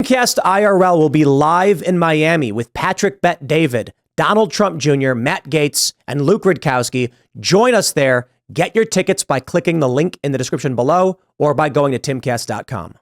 Timcast IRL will be live in Miami with Patrick Bet David, Donald Trump Jr., Matt Gaetz, and Luke Rudkowski. Join us there. Get your tickets by clicking the link in the description below or by going to timcast.com.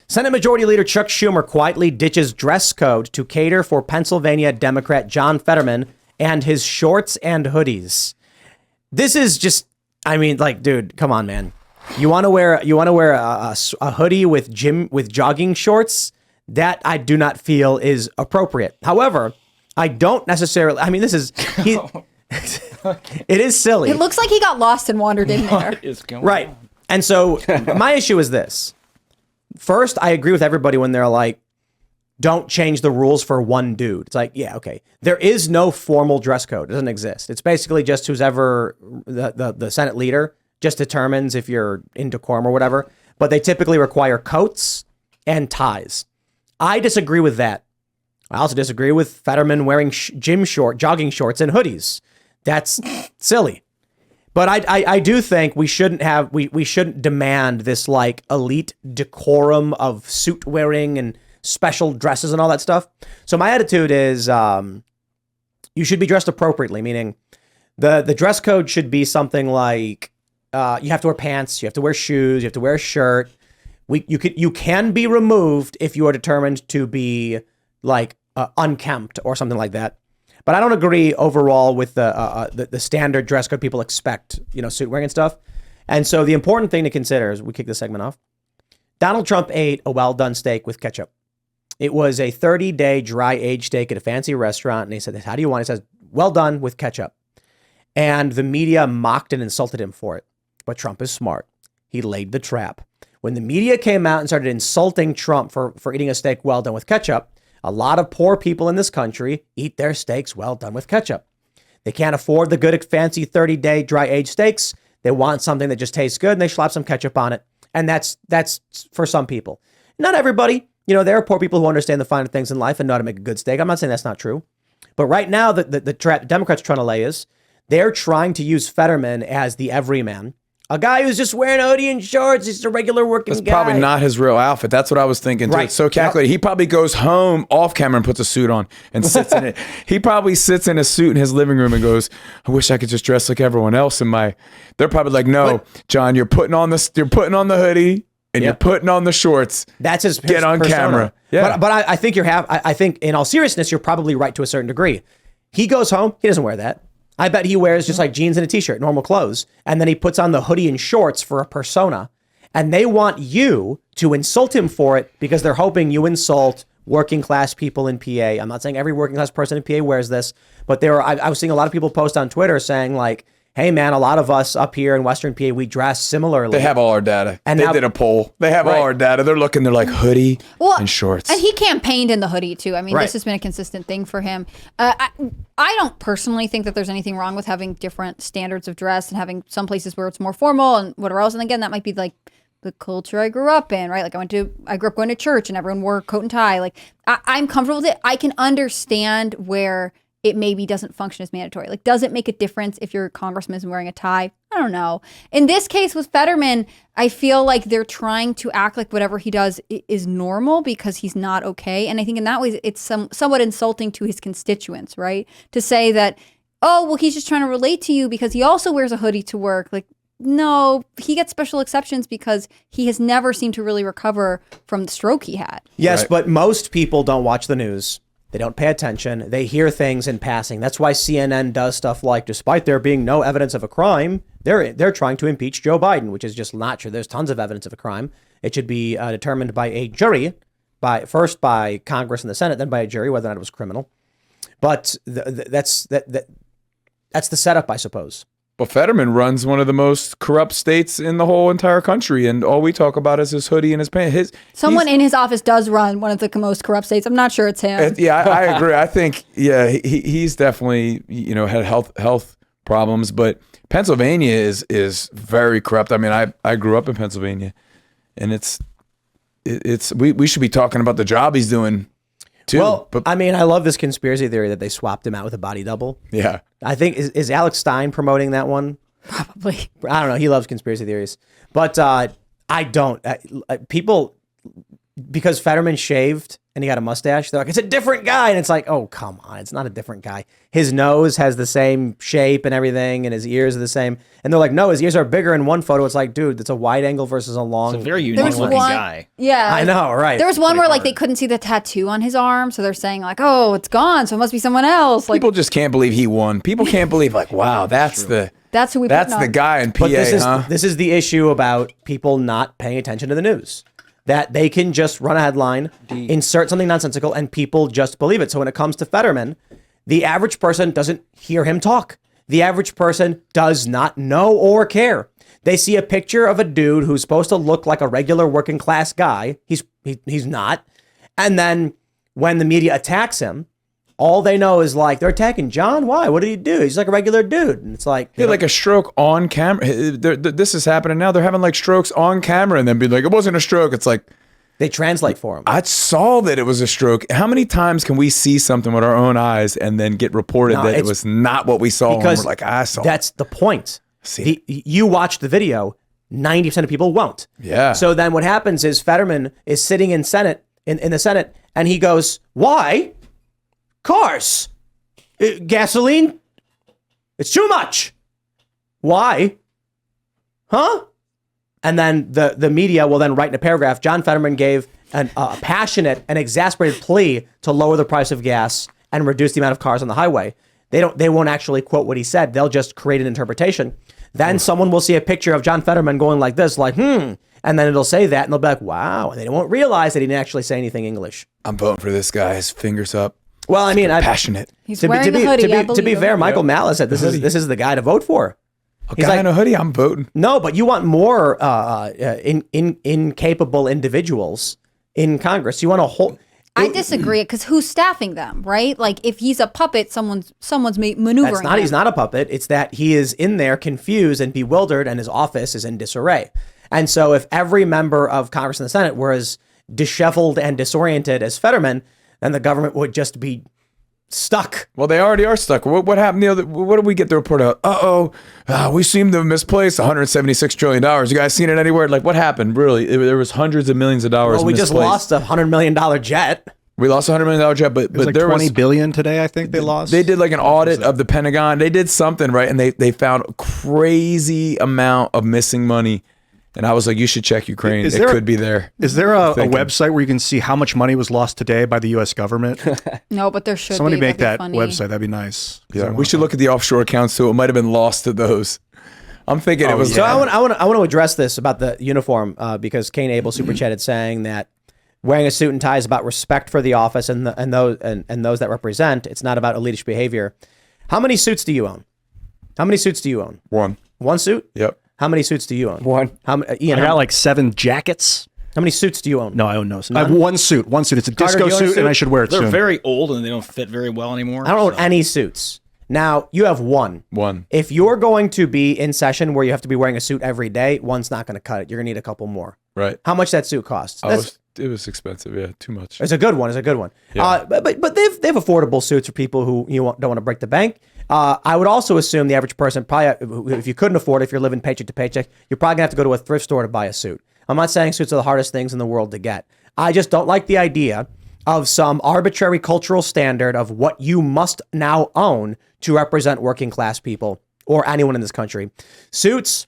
Senate Majority Leader Chuck Schumer quietly ditches dress code to cater for Pennsylvania Democrat John Fetterman and his shorts and hoodies. This is just, I mean, like, dude, come on, man. You want to wear a hoodie with jogging shorts? That I do not feel is appropriate. However, I don't necessarily. I mean, this is it is silly. It looks like he got lost and wandered in there. What is going Right. on? And so my issue is this. First, I agree with everybody when they're like, don't change the rules for one dude. It's like, yeah, okay. There is no formal dress code. It doesn't exist. It's basically just who's ever the Senate leader just determines if you're in decorum or whatever. But they typically require coats and ties. I disagree with that. I also disagree with Fetterman wearing jogging shorts and hoodies. That's silly. But I do think we shouldn't demand this like elite decorum of suit wearing and special dresses and all that stuff. So my attitude is you should be dressed appropriately, meaning the dress code should be something like you have to wear pants, you have to wear shoes, you have to wear a shirt. You can be removed if you are determined to be like unkempt or something like that. But I don't agree overall with the standard dress code people expect, suit wearing and stuff. And so the important thing to consider as we kick this segment off, Donald Trump ate a well-done steak with ketchup. It was a 30-day dry-aged steak at a fancy restaurant. And he said, how do you want it? He says, well done with ketchup. And the media mocked and insulted him for it. But Trump is smart. He laid the trap. When the media came out and started insulting Trump for eating a steak well done with ketchup, a lot of poor people in this country eat their steaks well done with ketchup. They can't afford the good, fancy 30-day dry-aged steaks. They want something that just tastes good, and they slap some ketchup on it. And that's for some people. Not everybody. There are poor people who understand the finer things in life and know how to make a good steak. I'm not saying that's not true. But right now, the trap Democrats are trying to lay is they're trying to use Fetterman as the everyman. A guy who's just wearing a hoodie and shorts. He's a regular working guy. That's probably not his real outfit. That's what I was thinking, too. Right. It's so calculated. He probably goes home off camera and puts a suit on and sits in it. He probably sits in a suit in his living room and goes, I wish I could just dress like everyone else in my... They're probably like, no, John, you're putting on the hoodie and you're putting on the shorts. That's his Get on persona. camera. Yeah. But I think I think in all seriousness, you're probably right to a certain degree. He goes home. He doesn't wear that. I bet he wears just like jeans and a t-shirt, normal clothes. And then he puts on the hoodie and shorts for a persona. And they want you to insult him for it because they're hoping you insult working class people in PA. I'm not saying every working class person in PA wears this, but I was seeing a lot of people post on Twitter saying like, hey man, a lot of us up here in Western PA, we dress similarly. They have all our data. And they now, did a poll. They have all our data. They're like hoodie and shorts. And he campaigned in the hoodie too. I mean, Right. This has been a consistent thing for him. I don't personally think that there's anything wrong with having different standards of dress and having some places where it's more formal and whatever else. And again, that might be like the culture I grew up in, right? Like I grew up going to church and everyone wore coat and tie. Like I'm comfortable with it. I can understand where it maybe doesn't function as mandatory. Like, does it make a difference if your congressman is wearing a tie? I don't know. In this case with Fetterman, I feel like they're trying to act like whatever he does is normal because he's not okay. And I think in that way, it's somewhat insulting to his constituents, right? To say that, oh, well, he's just trying to relate to you because he also wears a hoodie to work. Like, no, he gets special exceptions because he has never seemed to really recover from the stroke he had. Yes, Right. but most people don't watch the news. They don't pay attention. They hear things in passing. That's why CNN does stuff like, despite there being no evidence of a crime, they're trying to impeach Joe Biden, which is just not true. There's tons of evidence of a crime. It should be determined by a jury, first by Congress and the Senate, then by a jury, whether or not it was criminal. But that's the setup, I suppose. Well, Fetterman runs one of the most corrupt states in the whole entire country, and all we talk about is his hoodie and his pants. Someone in his office does run one of the most corrupt states. I'm not sure it's him. Yeah, I agree. I think, he's definitely, had health problems, but Pennsylvania is very corrupt. I mean, I grew up in Pennsylvania, and we should be talking about the job he's doing too. Well, but I mean, I love this conspiracy theory that they swapped him out with a body double. yeah. I think, is Alex Stein promoting that one? Probably. I don't know. He loves conspiracy theories. But I don't. People, because Fetterman shaved and he got a mustache, they're like, it's a different guy. And it's like, oh, come on. It's not a different guy. His nose has the same shape and everything, and his ears are the same. And they're like, no, his ears are bigger in one photo. It's like, dude, that's a wide angle versus a long. It's a very unique looking guy. Yeah. I know, right. There was one where like they couldn't see the tattoo on his arm. So they're saying like, oh, it's gone. So it must be someone else. Like, People just can't believe he won. People can't believe like, wow, that's who we that's the guy in PA, But huh? this is the issue about people not paying attention to the news. That they can just run a headline, insert something nonsensical, and people just believe it. So when it comes to Fetterman, the average person doesn't hear him talk. The average person does not know or care. They see a picture of a dude who's supposed to look like a regular working class guy. He's not. And then when the media attacks him, all they know is like, they're attacking John. Why? What did he do? He's like a regular dude. And it's like, He had like a stroke on camera. This is happening now. They're having like strokes on camera and then be like, it wasn't a stroke. It's like, they translate for him. I saw that it was a stroke. How many times can we see something with our own eyes and then get reported that it was not what we saw? Because and we're like, I saw. That's the point. See. You watch the video, 90% of people won't. Yeah. So then what happens is Fetterman is sitting in the Senate, and he goes, why? Cars. Gasoline? It's too much. Why? Huh? And then the media will then write in a paragraph, John Fetterman gave a passionate and exasperated plea to lower the price of gas and reduce the amount of cars on the highway. They won't actually quote what he said. They'll just create an interpretation. Then someone will see a picture of John Fetterman going like this, like, and then it'll say that, and they'll be like, wow. And they won't realize that he didn't actually say anything English. I'm voting for this guy. His fingers up. Well, I mean, Passionate. he's wearing the hoodie. I to be believe fair, him. Michael Malice said this is the guy to vote for. A guy in a hoodie, I'm voting. No, but you want more incapable individuals in Congress. You want a whole. I disagree because who's staffing them, right? Like if he's a puppet, someone's maneuvering. He's not a puppet. It's that he is in there confused and bewildered, and his office is in disarray. And so, if every member of Congress and the Senate were as disheveled and disoriented as Fetterman, then the government would just be stuck. Well, they already are stuck. What happened what did we get the report out? We seem to have misplaced $176 trillion. You guys seen it anywhere? Like, what happened? Really? There was hundreds of millions of dollars Well, we misplaced. just lost a $100 million jet. We lost a $100 million jet, but Like there 20 was billion today, I think they lost. They did like an audit of the Pentagon. They did something, right? And they found a crazy amount of missing money. And I was like, you should check Ukraine. It could be there. Is there a website where you can see how much money was lost today by the U.S. government? No, but there should Somebody be. make That'd that be funny. website. That'd be nice. Yeah, we should look at the offshore accounts too. It might have been lost to those. I'm thinking it was. So I want to address this about the uniform because Kane Abel super chatted saying that wearing a suit and tie is about respect for the office and those that represent. It's not about elitish behavior. How many suits do you own? One suit? Yep. How many suits do you own? One. Ian, I got like 7 jackets. how many suits do you own? No, I own no. I have one suit. It's a Carter, disco do you own a suit, suit? and I should wear it They're soon. very old and they don't fit very well anymore. I don't own any suits. Now, you have one. One. If you're going to be in session where you have to be wearing a suit every day, one's not going to cut it. You're going to need a couple more. Right. How much that suit costs? It was expensive. Yeah, too much. It's a good one. Yeah. But they've affordable suits for people who don't want to break the bank. I would also assume the average person probably, if you couldn't afford it, if you're living paycheck to paycheck, you're probably gonna have to go to a thrift store to buy a suit. I'm not saying suits are the hardest things in the world to get. I just don't like the idea of some arbitrary cultural standard of what you must now own to represent working class people or anyone in this country. Suits,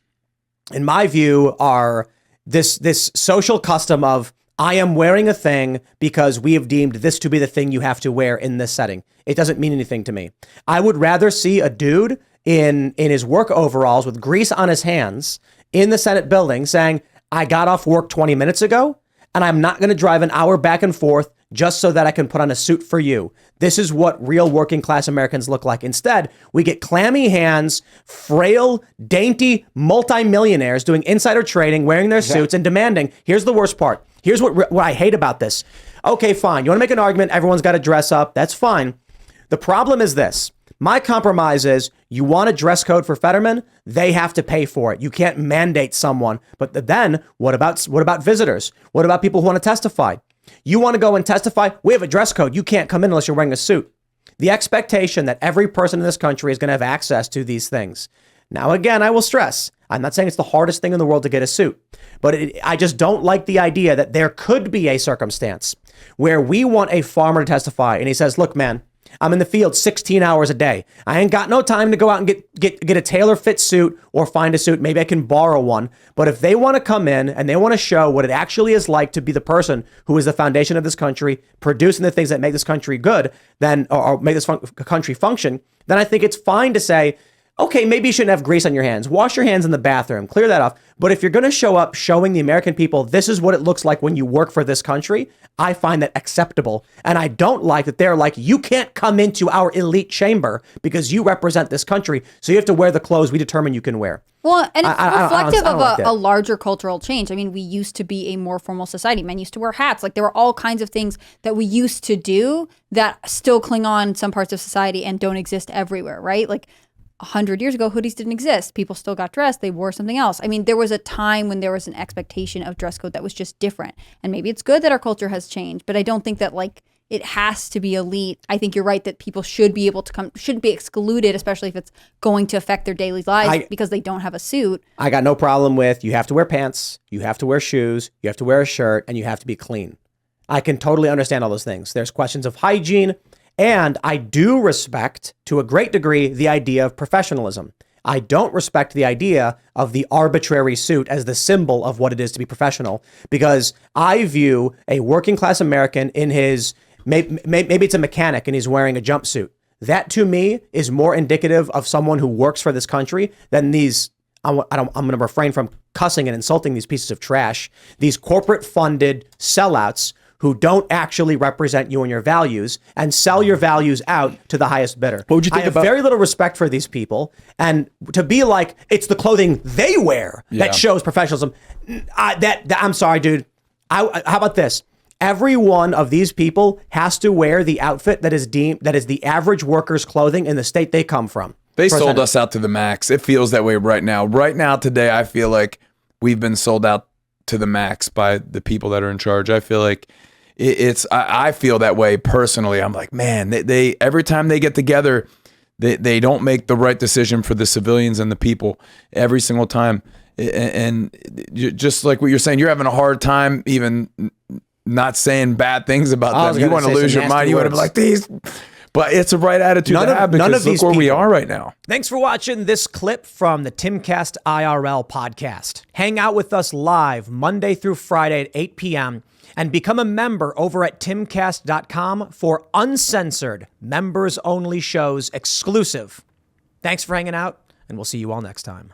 in my view, are this social custom of I am wearing a thing because we have deemed this to be the thing you have to wear in this setting. It doesn't mean anything to me. I would rather see a dude in his work overalls with grease on his hands in the Senate building saying, I got off work 20 minutes ago and I'm not going to drive an hour back and forth just so that I can put on a suit for you. This is what real working class Americans look like. Instead, we get clammy hands, frail, dainty multimillionaires doing insider trading, wearing their suits and demanding. Here's the worst part. Here's what I hate about this. Okay, fine. You want to make an argument? Everyone's got to dress up. That's fine. The problem is this. My compromise is you want a dress code for Fetterman? They have to pay for it. You can't mandate someone. But then what about visitors? What about people who want to testify? You want to go and testify? We have a dress code. You can't come in unless you're wearing a suit. The expectation that every person in this country is going to have access to these things. Now, again, I will stress, I'm not saying it's the hardest thing in the world to get a suit, but I just don't like the idea that there could be a circumstance where we want a farmer to testify and he says, look, man, I'm in the field 16 hours a day. I ain't got no time to go out and get a tailor fit suit or find a suit. Maybe I can borrow one. But if they want to come in and they want to show what it actually is like to be the person who is the foundation of this country, producing the things that make this country good, then or make this country function, then I think it's fine to say, okay, maybe you shouldn't have grease on your hands. Wash your hands in the bathroom, clear that off. But if you're going to show up showing the American people, this is what it looks like when you work for this country, I find that acceptable. And I don't like that they're like, you can't come into our elite chamber because you represent this country. So you have to wear the clothes we determine you can wear. Well, and it's reflective of like a larger cultural change. I mean, we used to be a more formal society. Men used to wear hats. Like there were all kinds of things that we used to do that still cling on in some parts of society and don't exist everywhere, right? Like 100 years ago, hoodies didn't exist. People still got dressed. They wore something else. I mean, there was a time when there was an expectation of dress code that was just different. And maybe it's good that our culture has changed, but I don't think that like it has to be elite. I think you're right that people should be able to come, shouldn't be excluded, especially if it's going to affect their daily lives because they don't have a suit. I got no problem with you have to wear pants, you have to wear shoes, you have to wear a shirt, and you have to be clean. I can totally understand all those things. There's questions of hygiene. And I do respect, to a great degree, the idea of professionalism. I don't respect the idea of the arbitrary suit as the symbol of what it is to be professional, because I view a working class American in his, maybe it's a mechanic and he's wearing a jumpsuit. That to me is more indicative of someone who works for this country than these, I'm going to refrain from cussing and insulting these pieces of trash, these corporate funded sellouts who don't actually represent you and your values and sell your values out to the highest bidder. What would you think I have very little respect for these people. And to be like, it's the clothing they wear that shows professionalism. I'm sorry, dude. How about this? Every one of these people has to wear the outfit that is the average worker's clothing in the state they come from. They sold us out to the max. It feels that way right now. Right now, today, I feel like we've been sold out to the max by the people that are in charge. I feel like I feel that way personally. I'm like, man, they every time they get together, they don't make the right decision for the civilians and the people every single time. And just like what you're saying, you're having a hard time even not saying bad things about them. You want to lose your mind. You want to be like these. But it's a right attitude to have because look where we are right now. Thanks for watching this clip from the Timcast IRL podcast. Hang out with us live Monday through Friday at 8 p.m. and become a member over at timcast.com for uncensored, members-only shows exclusive. Thanks for hanging out, and we'll see you all next time.